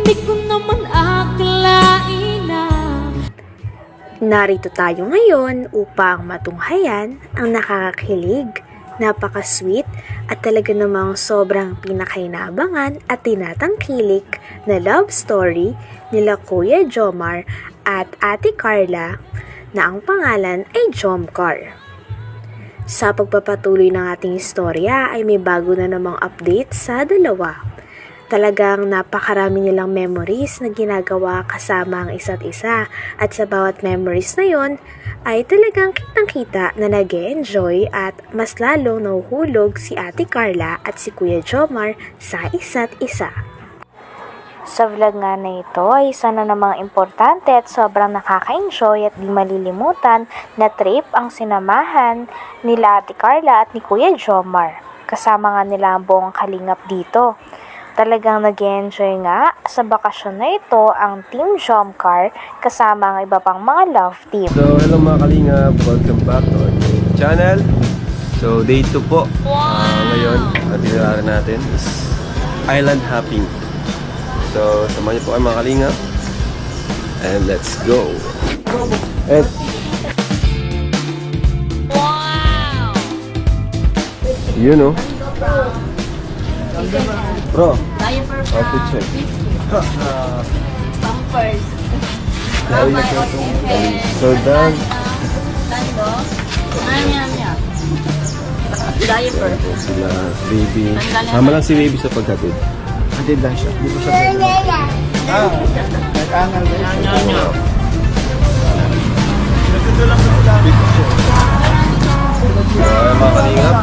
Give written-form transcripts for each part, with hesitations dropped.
Di ko naman akalain na Narito tayo ngayon upang matunghayan ang nakakakilig, napaka-sweet at talaga namang sobrang pinakainabangan at tinatangkilik na love story nila Kuya Jomar at Ate Carla na ang pangalan ay Jomcar. Sa pagpapatuloy ng ating istorya ay may bago na namang update sa dalawa. Talagang napakarami nilang memories na ginagawa kasama ang isa't isa at sa bawat memories na yon ay talagang kitang-kita na nag-e-enjoy at mas lalong nahuhulog si Ate Carla at si Kuya Jomar sa isa't isa. Sa vlog nga na ito ay isa na namang importante at sobrang nakaka-enjoy at di malilimutan na trip ang sinamahan nila Ate Carla at ni Kuya Jomar. Kasama nga nila ang buong kalingap dito. Talagang nag-enjoy nga sa bakasyon na ito ang Team Jomcar kasama ang iba pang mga love team. So, hello mga kalingap, welcome back to our channel. So, day 2 po. Ngayon, ang tiniraran natin is island hopping. So, samahan niyo po kayo mga kalingap. And let's go! And, wow! You know. Bro, outfit check. Pampers. So done. Diaper. Sila, baby. Sama lang si baby sa paghatid. Hatid lang siya. Hindi ko siya pwede. Nag-angal ba niya? So, mga kalingap,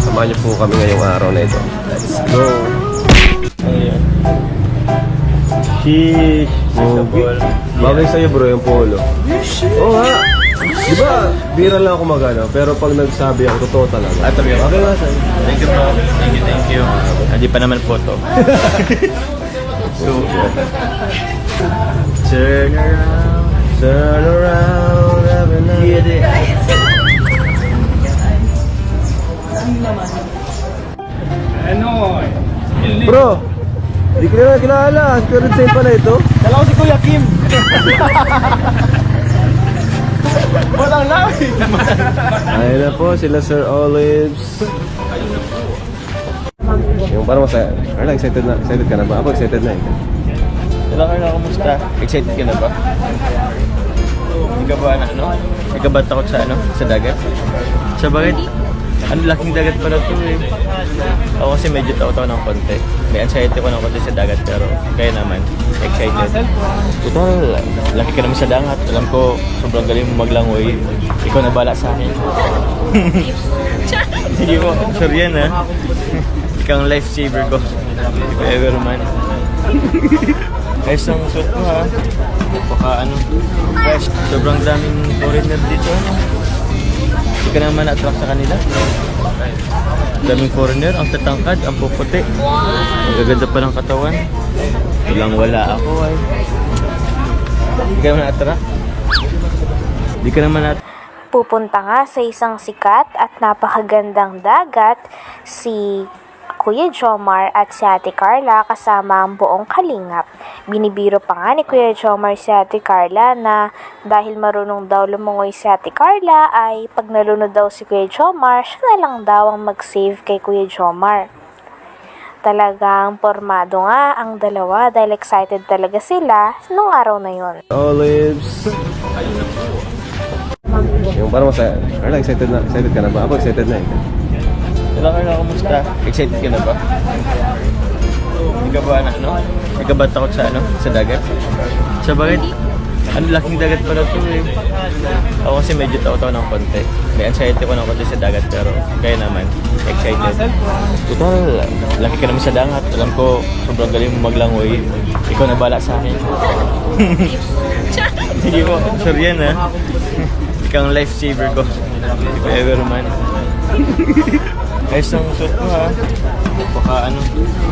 samahan niyo po kami ngayong araw na ito. Let's go! Ayan. Sheesh! Bagay sa'yo bro yung polo. Oo nga! Di ba, bira lang ako magano, pero pag nagsabi ako, totoo talaga. At okay nga sa'yo. Thank you bro. Thank you. Hindi pa naman photo. So, turn around, every night. Bro, di ko na kilala. Spirit same pala ito. Dalaw si Kuya Kim. Walang lawi. Ayun na po, sila Sir Olives. Yung parang masaya. Carla, excited ka na ba? Ako excited na eh. Hello Carla, kumusta? Excited ka na ba? Hindi ka ba ano? Hindi ka ba takot sa sa dagat? Sa bakit? Ang laking dagat pala ito eh. Ako kasi medyo takot ako ng konti. May anxiety ko ng konti sa dagat pero kaya naman, excited. Total, laki ka naman sa dagat. Alam ko, sobrang galing mo maglangoy. Ikaw na bala sa akin. Sige po, sure yan ha. Ikaw ang lifesaver ko. If ever man. Ayos ang suit mo ha. Baka fresh. Sobrang daming foreigner dito. Hindi ka naman na-attract sa kanila. Daming foreigner, ang tatangkad, ang puputi. Ang gaganda pa ng katawan. Walang wala ako ay. Hindi ka naman na-attract. Hindi ka naman na-attract. Pupunta nga sa isang sikat at napakagandang dagat si Kuya Jomar at si Ate Carla kasama ang buong kalingap. Binibiro pa nga ni Kuya Jomar si Ate Carla na dahil marunong daw lumungoy si Ate Carla ay pag nalunod daw si Kuya Jomar, siya na lang daw ang mag-save kay Kuya Jomar. Talagang pormado nga ang dalawa dahil excited talaga sila nung araw na yon. Olives. Yung parang masaya. Carla, excited ka na ba? Ako excited na eh. Hello Carla, kumusta? Excited ka na ba? Hindi ka ba Hindi ka ba takot sa sa dagat? Sa bakit? Ang laking dagat pala ito eh. Ako kasi medyo takot ako ng konti. May anxiety ko ng konti sa dagat pero kaya naman, excited. Total, laki ka naman sa dagat. Alam ko, sobrang galing mo maglangoy. Ikaw na bala sa akin. Sige po, sure yan ha. Ikaw ang lifesaver ko. If ever man. Ayos ang suit mo ha. Baka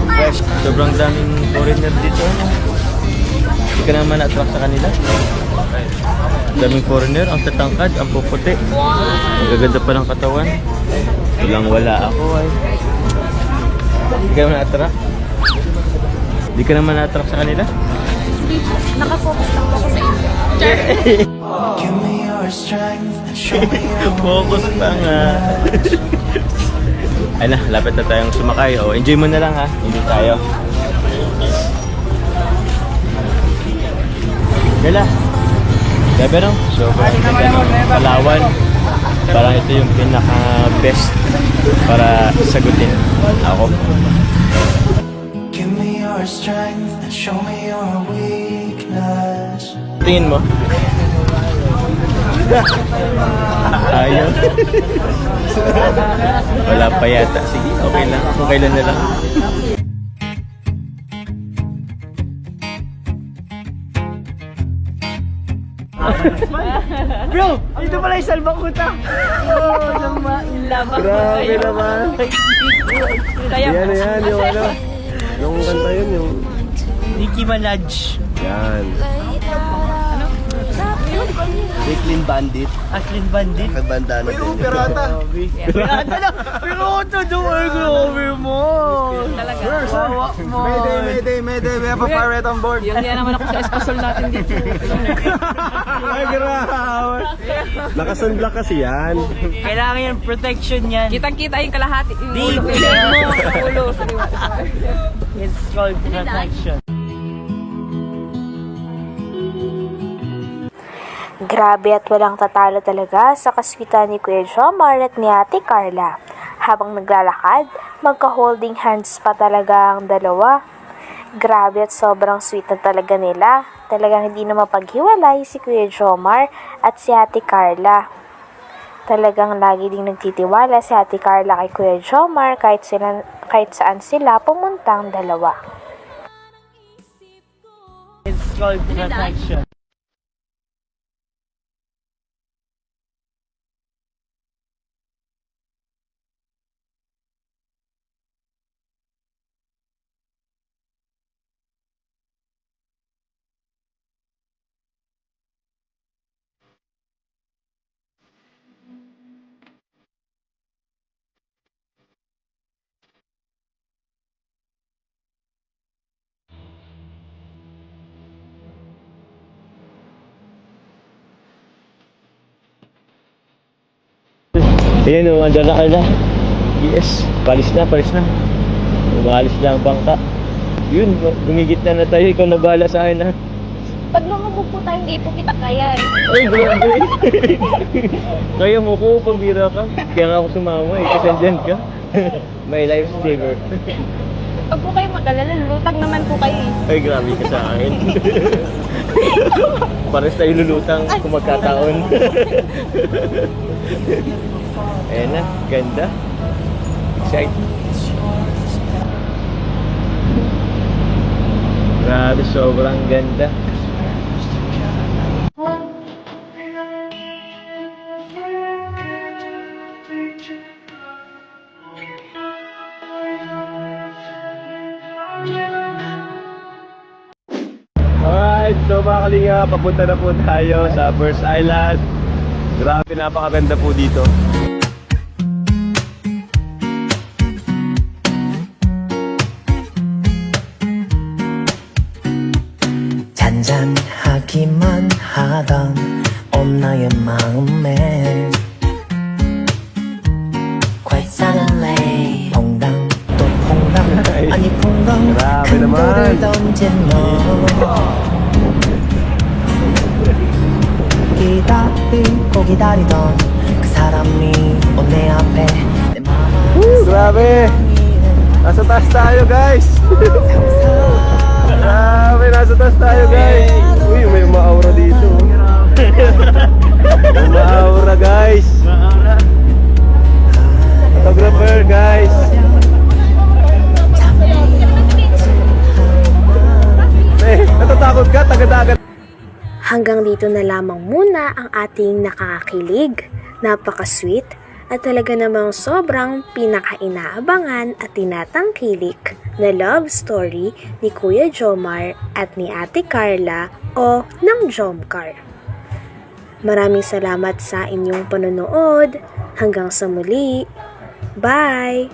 fresh. Sobrang daming foreigner dito. Hindi ka naman na-attract sa kanila. Daming foreigner, ang tatangkad, ang puputi. Ang gaganda pa ng katawan. Walang wala ako ay. Hindi ka naman na-attract. Hindi ka naman na-attract sa kanila. hindi po. Nakafocus lang po ako sa inyo. Give me your strength and show me your Focus pa nga. Ay na, lapit na tayong sumakay. O, enjoy mo na lang ha. Hindi tayo. Gala. Pero, sobrang ganda ng Palawan. Parang ito yung pinaka-best para sagutin ako. Give me your strength and show me your weakness. Tingin mo? Ayaw. Wala pa yata. Sige, okay lang. Kung kailan na lang. Bro! Ito pala yung salbang kuta! Grabe naman. Yan, yung ano. Yung kanta yun, yung... Nicki Minaj. Yan. Clean Bandit. Clean Bandit. Nagbandana din. Pirata. Pirata lang! Pirata daw! Ay, grabe mo! Talaga. Wawa mo! Mayday. We have a pirate on board. Yung yan naman ako sa espasol natin dito. Ay, grabe. Naka-sunblock kasi yan. Kailangan yung protection yan. Kitang-kita yung kalahati. Yung Di, ulo. pwede Yung mo. ulo. It's called protection. Grabe at walang tatalo talaga sa kaswitan ni Kuya Jomar at ni Ate Carla. Habang naglalakad, magka-holding hands pa talaga ang dalawa. Grabe at sobrang sweet na talaga nila. Talagang hindi na mapaghiwalay si Kuya Jomar at si Ate Carla. Talagang lagi ding nagtitiwala si Ate Carla kay Kuya Jomar kahit saan sila pumuntang dalawa. It's called protection. Ayan o, andyan na ka na. Yes, palis na. Umalis na ang bangka. Yun, gumigit na tayo. Ikaw na bahala sa akin ha. Pag lumabog po tayo, hindi po kita kaya. Ay, grabe. Kaya mo ko, pambira ka. Kaya nga ako sumama eh, kasi andyan ka. My lifesaver. Pag po kayo mag-alala, lutang naman po kayo. Ay, grabe ka sa akin. Pares tayo lulutang kung magkataon. Ayan na, ganda. Excited. Grabe, sobrang ganda. Alright, so mga kalinga, papunta na po tayo sa First Island. Grabe, napakaganda po dito. 잔잔하기만 하던 온 나의 마음에 Quite suddenly 퐁당 또 퐁당 아니 퐁당 Grabe 큰 naman. 돌을 던진 너 기다리고 기다리던 그 사람이 온 내 앞에 내 마음을 Grabe! Nasa taas tayo, guys! Grabe, nasa taas tayo, guys! Uy, may ma-aura dito. May ma-aura, guys! Photographer, guys! Natatakot ka? Tagadagat. Hanggang dito na lamang muna ang ating nakakakilig, napaka-sweet, at talaga namang sobrang pinaka-inaabangan at tinatangkilik na love story ni Kuya Jomar at ni Ate Carla o ng Jomcar. Maraming salamat sa inyong panonood. Hanggang sa muli. Bye!